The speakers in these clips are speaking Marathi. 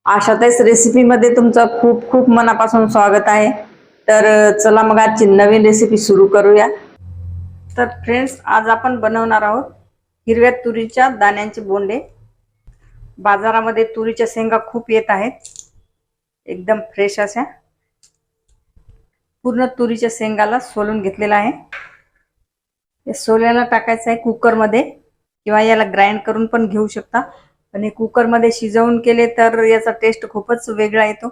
आशाताईच रेसिपीमध्ये तुमचं खूप खूप मनापासून स्वागत आहे. तर चला मग आजची नवीन रेसिपी सुरू करूया. तर फ्रेंड्स, आज आपण बनवणार आहोत हिरव्या तुरीच्या दाण्यांचे बोंडे. बाजारामध्ये तुरीच्या शेंगा खूप येत आहेत, एकदम फ्रेश अशा. पूर्ण तुरीच्या शेंगाला सोलून घेतलेला आहे. हे सोल्याला टाकायचं आहे कुकरमध्ये, किंवा याला ग्राइंड करून पण घेऊ शकता. पण हे कुकरमध्ये शिजवून केले तर याचा टेस्ट खूपच वेगळा येतो.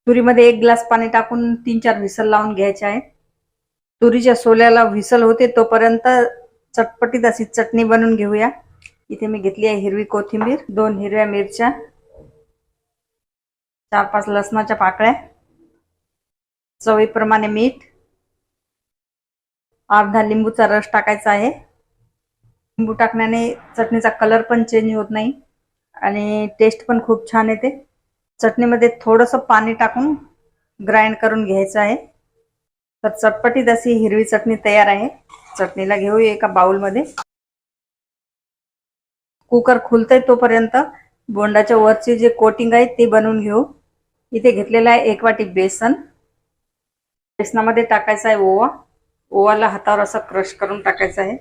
तुरीमध्ये 1 ग्लास पाणी टाकून 3-4 व्हिसल लावून घ्यायचे आहे. तुरीच्या सोल्याला व्हिसल होते तोपर्यंत चटपटीत अशी चटणी बनवून घेऊया. इथे मी घेतली आहे हिरवी कोथिंबीर, 2 हिरव्या मिरच्या, 4-5 लसणाच्या पाकळ्या, चवीप्रमाणे मीठ, अर्धा लिंबूचा रस टाकायचा आहे. लिंबू टाकण्याने चटणीचा कलर पण चेंज होत नाही आणि टेस्ट पण खूप छान येते. चटणीमध्ये थोडंसं पाणी टाकून ग्राइंड करून घ्यायचं आहे. तर चटपटीत अशी हिरवी चटणी तयार आहे. चटणीला घेऊ एका बाउलमध्ये. कुकर खुलतंय तोपर्यंत बोंडाच्या वरचे जे कोटिंग आहे ते बनवून घेऊ. इथे घेतलेला आहे 1 वाटी बेसन. बेसनामध्ये टाकायचा आहे ओवा. ओवाला हातावर असं क्रश करून टाकायचं आहे.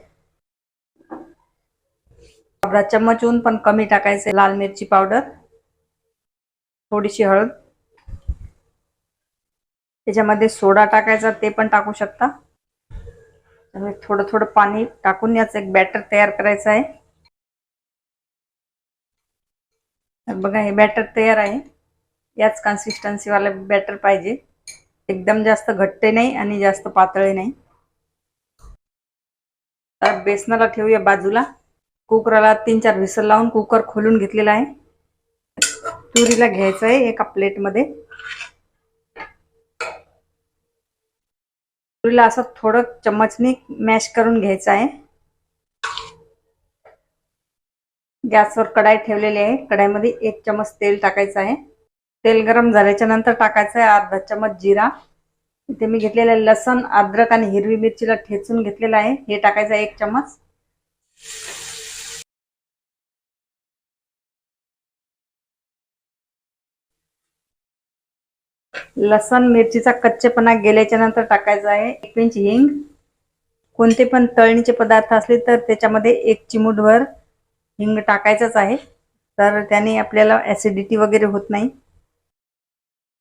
अर्धा चम्मचहून पण कमी टाकायचे लाल मिरची पावडर, थोडीशी हळद, त्याच्यामध्ये सोडा टाकायचा, ते पण टाकू शकता. त्यामुळे थोडं थोडं पाणी टाकून याचं एक बॅटर तयार करायचं आहे. तर बघा, हे बॅटर तयार आहे. याच कन्सिस्टन्सी वाला बॅटर पाहिजे, एकदम जास्त घट्ट नाही आणि जास्त पातळ नाही. तर बेसनाला ठेवूया बाजूला. कुकरला 3-4 व्हिसल लावून कुकर खोलून घेतलेला आहे. तुरीला घ्यायचं आहे एका प्लेटमध्ये. तुरीला असं थोडं चम्मचनी मॅश करून घ्यायचं आहे. गॅसवर कढाई ठेवलेली आहे. कढाईमध्ये 1 चम्मच तेल टाकायचं आहे. तेल गरम झाल्याच्या नंतर टाकायचं आहे अर्धा चम्मच जिरा. इथे मी घेतलेलं लसण, अद्रक आणि हिरवी मिरचीला ठेचून घेतलेलं आहे, हे टाकायचं आहे 1 चम्मच. लसण मिरचीचा कच्चेपणा गेल्याच्या नंतर टाकायचा आहे 1 पिंच हिंग. कोणते पण तळणीचे पदार्थ असले तर त्याच्यामध्ये 1 चिमूटभर हिंग टाकायचंच आहे, तर त्याने आपल्याला ऍसिडिटी वगैरे होत नाही.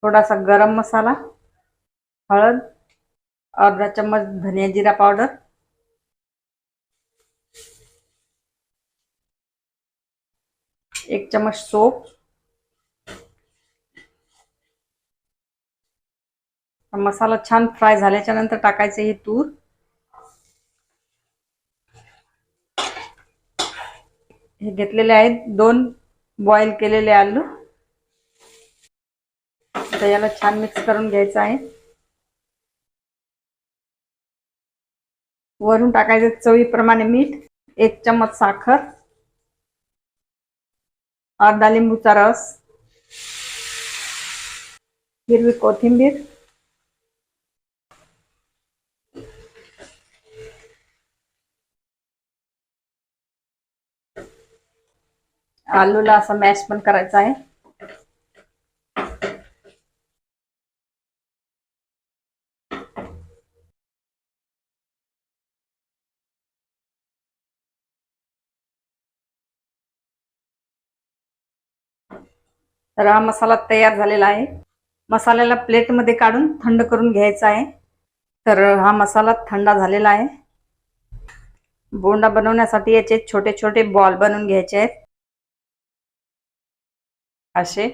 थोडासा गरम मसाला, हळद, अर्धा चम्मच धनिया जिरा पावडर, 1 चम्मच सोप. मसाला छान फ्राय झाल्याच्या नंतर टाकायचे हे तूर. हे घेतलेले आहेत 2 बॉईल केलेले आलू. आता याला छान मिक्स करून घ्यायचं आहे. वरून टाकायचे चवीप्रमाणे मीठ, 1 चम्मच साखर, अर्धा लिंबूचा रस, हिरवी कोथिंबीर, आलूला असं मॅश पण करायचं आहे. तर हा मसाला तयार झालेला आहे. मसाल्याला प्लेटमध्ये काढून थंड करून घ्यायचा आहे. तर हा मसाला थंड झालेला आहे. बोंडा बनवण्यासाठी याचे छोटे छोटे बॉल बनवून घ्यायचे आहेत असे.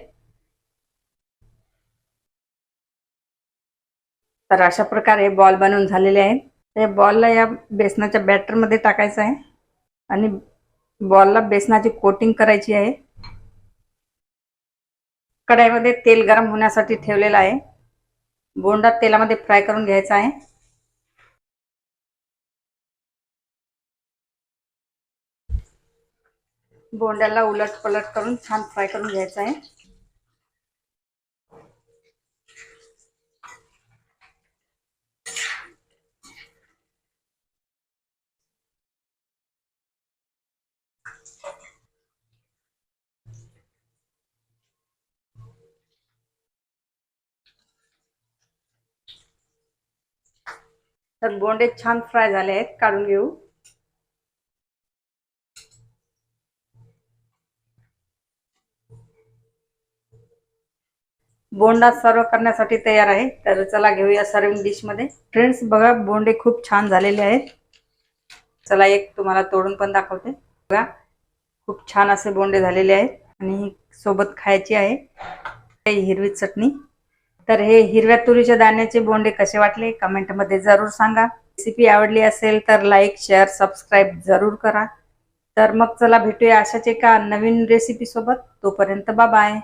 तर अशा प्रकारे बॉल बनवून झालेले आहेत. ते बॉलला या बेसनाच्या बॅटरमध्ये टाकायचं आहे आणि बॉलला बेसनाची कोटिंग करायची आहे. कढाईमध्ये तेल गरम होण्यासाठी ठेवलेलं आहे. बोंडा तेलामध्ये फ्राय करून घ्यायचा आहे. बोंड्याला उलट पलट करून छान फ्राय करून घ्यायचं आहे. तर बोंडे छान फ्राय झाले आहेत, काढून घेऊ. बोंडा सर्व करण्यासाठी तयार आहे. तर चला घेऊया सर्विंग डिश मध्ये. फ्रेंड्स बघा, बोंडे खूप छान झालेले आहेत. चला एक तुम्हाला तोडून पण दाखवते. बघा, खूप छान असे बोंडे झालेले आहेत आणि सोबत खायची आहे हिरवी चटणी. तर हे हिरव्या तुरीच्या दाण्याचे बोंडे कसे वाटले कमेंट मध्ये जरूर सांगा. रेसिपी आवडली असेल तर लाईक, शेअर, सबस्क्राईब जरूर करा. तर मग चला भेटूया अशाच एका नवीन रेसिपी सोबत. तोपर्यंत बाय बाय.